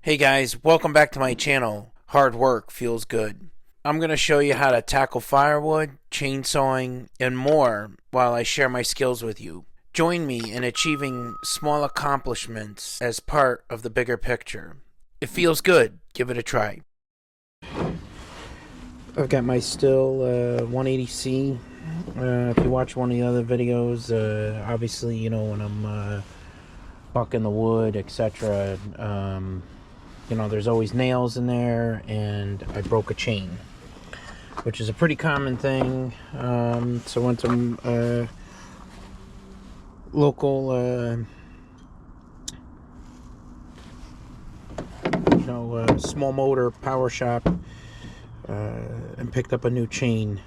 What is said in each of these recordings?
Hey guys, welcome back to my channel. Hard work feels good. I'm going to show you how to tackle firewood, chainsawing, and more while I share my skills with you. Join me in achieving small accomplishments as part of the bigger picture. It feels good. Give it a try. I've got my Stihl 180C. If you watch one of the other videos, obviously, you know, when I'm bucking the wood, etc., you know, there's always nails in there, and I broke a chain, which is a pretty common thing. So I went to local, small motor power shop, and picked up a new chain.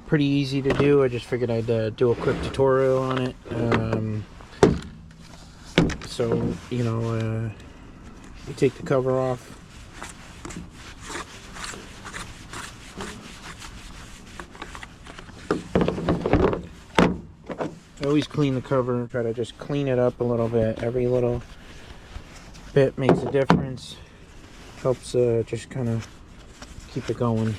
Pretty easy to do. I just figured I'd do a quick tutorial on it. So, you know, you take the cover off. I always clean the cover, try to just clean it up a little bit. Every little bit makes a difference. Helps just kind of keep it going.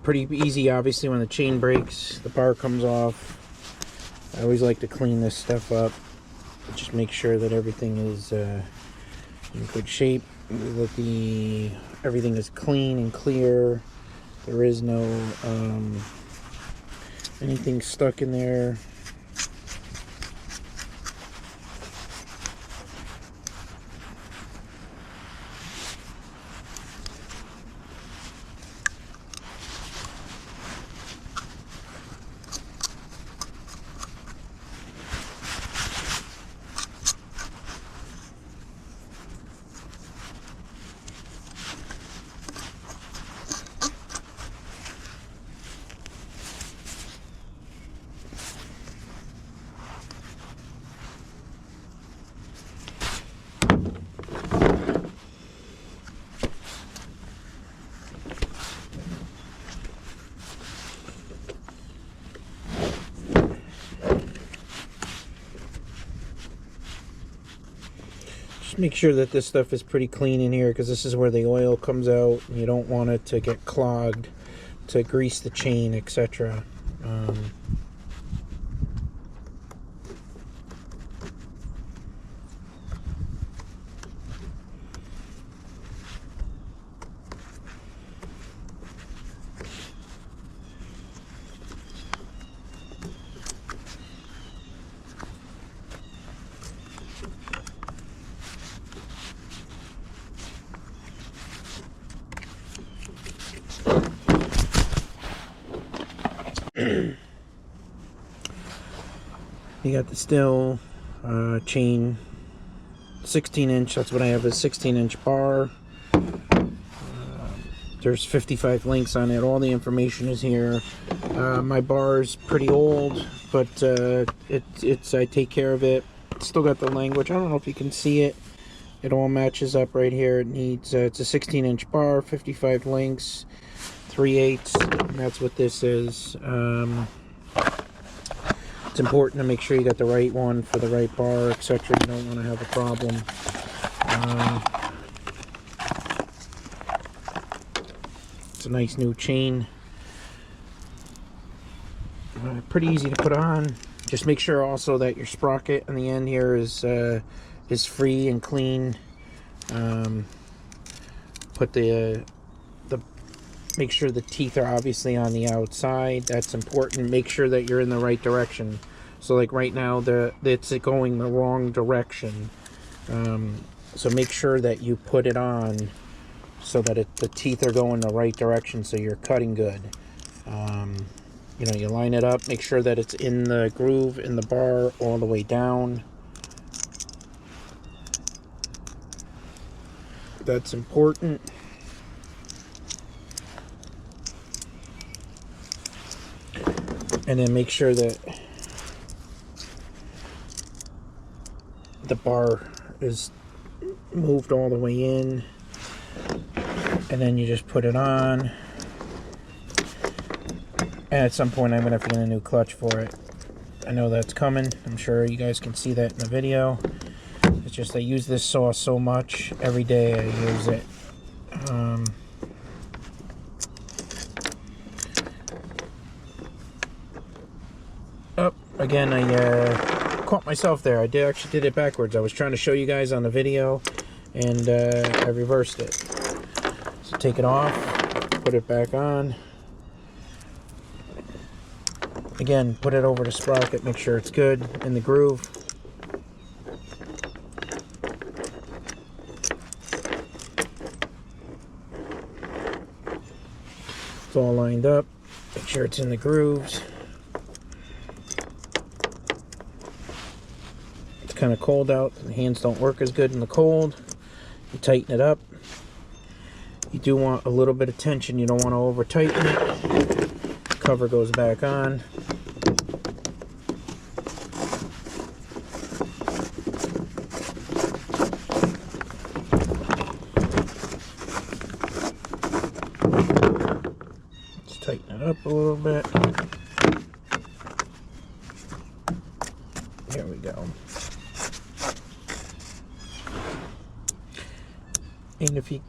Pretty easy, obviously, when the chain breaks, the bar comes off. I always like to clean this stuff up. Just make sure that everything is in good shape, that everything is clean and clear. There is no anything stuck in there. Make sure that this stuff is pretty clean in here, because this is where the oil comes out, and you don't want it to get clogged, to grease the chain, etc. You got the Stihl chain, 16-inch. That's what I have, a 16-inch bar. There's 55 links on it. All the information is here. My bar's pretty old, but I take care of it. It's still got the language. I don't know if you can see it. It all matches up right here. It needs it's a 16-inch bar, 55 links, 3/8. That's what this is. It's important to make sure you got the right one for the right bar, etc. You don't want to have a problem. It's a nice new chain. Pretty easy to put on. Just make sure also that your sprocket on the end here is free and clean. Make sure the teeth are obviously on the outside. That's important. Make sure that you're in the right direction. So like right now, it's going the wrong direction. So make sure that you put it on so that the teeth are going the right direction, so you're cutting good. You know, you line it up, make sure that it's in the groove in the bar all the way down. That's important. And then make sure that the bar is moved all the way in. And then you just put it on. And at some point I'm going to have to get a new clutch for it. I know that's coming. I'm sure you guys can see that in the video. It's just I use this saw so much. Every day I use it. Again, I caught myself there. I actually did it backwards. I was trying to show you guys on the video, and I reversed it. So take it off, put it back on. Again, put it over the sprocket, make sure it's good in the groove. It's all lined up. Make sure it's in the grooves. It's kind of cold out. The hands don't work as good in the cold. You tighten it up. You do want a little bit of tension. You don't want to over tighten it. Cover goes back on. Let's tighten it up a little bit. There we go. And if you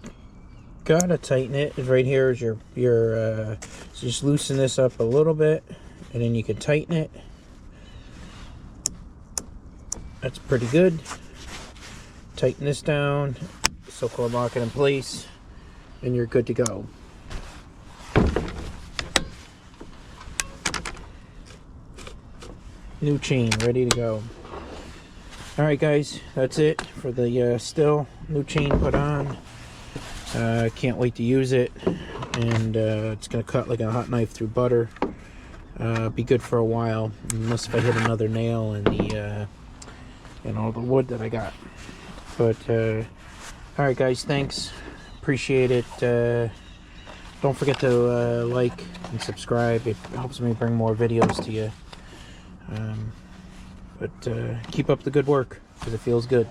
gotta tighten it, right here is your so just loosen this up a little bit, and then you can tighten it. That's pretty good. Tighten this down, so-called lock it in place, and you're good to go. New chain ready to go. Alright guys, that's it for the Stihl. New chain put on. Can't wait to use it, and it's gonna cut like a hot knife through butter. Be good for a while, unless if I hit another nail in the the wood that I got. But alright guys, thanks, appreciate it. Don't forget to like and subscribe. It helps me bring more videos to you. But keep up the good work, because it feels good.